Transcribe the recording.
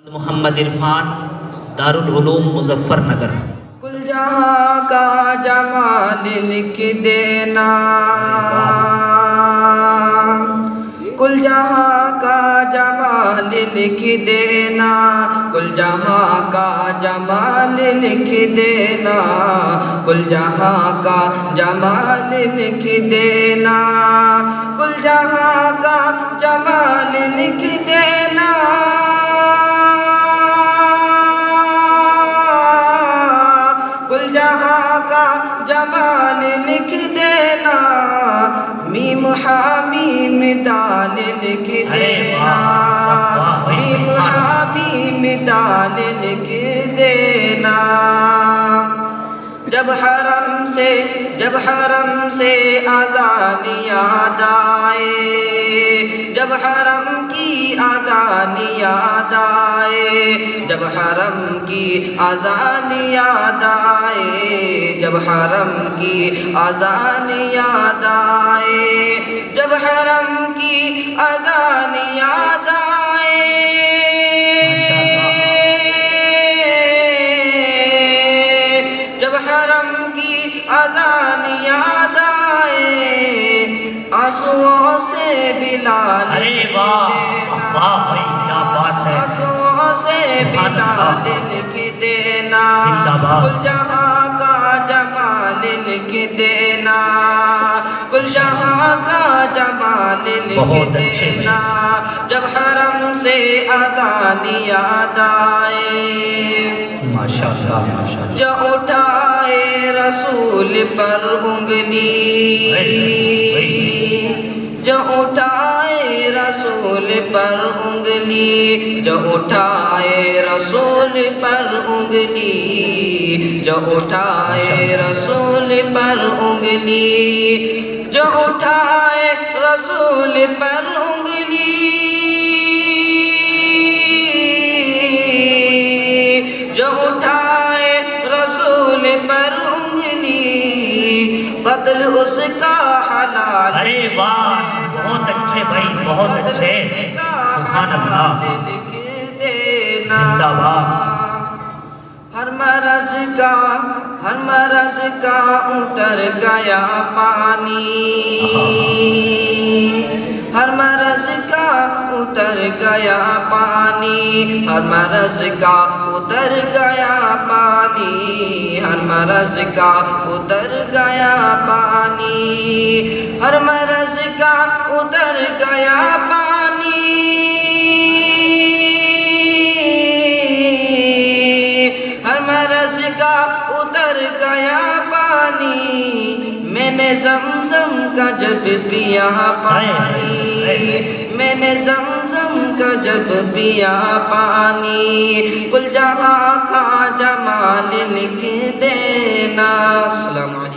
محمد عرفان، دارالعلوم مظفر نگر۔ کل جہاں کا جمال لکھ دینا، کل جہاں کا جمال لکھ دینا، کل جہاں کا جمال لکھ دینا، کل جہاں کا جمال لکھ دینا، کل جہاں کا جمال لکھ دینا، کل جہاں کا جمال لکھ دینا، میم حامیم دال لکھ دینا، میم حامیم دال لکھ دینا۔ جب حرم سے اذان یاد آئے، جب حرم کی اذان یاد آئے، جب حرم کی اذان یاد آئے، جب حرم کی اذان یاد آئے، جب حرم کی اذان یاد آئے، جب حرم کی اذان یاد آئے، آنسوؤں سے بلال لکھ دینا، آنسوؤں سے بلال لکھ دینا، کل جہاں کا جمال لکھ دینا، کل جہاں کا جمال لکھ دینا، جب حرم سے اذان یاد آئے، جو اٹھائے رسول پر انگلی، جو اٹھائے رسول پر انگلی، جو اٹھائے رسول پر انگلی، جو اٹھائے رسول پر انگلی، جو اٹھائے رسول پر انگلی، جو اٹھائے رسول پر انگلی، قتل اس کا حلال ارے واہ، بہت اچھے بھائی، بہت اچھے، سبحان اللہ، زندہ باد۔ ہر مرض کا اتر گیا پانی، ہر مرض کا اتر گیا پانی، ہر مرض کا اتر گیا پانی، ہر مرض کا اتر گیا پانی، ہر مرض کا اتر گیا پانی، ہر مرض کا اتر گیا پانی، میں نے زمزم کا جب پیا پانی، میں نے زمزم کا جب پیا پانی، کل جہاں کا جمال لکھ دینا۔ السلام علیکم۔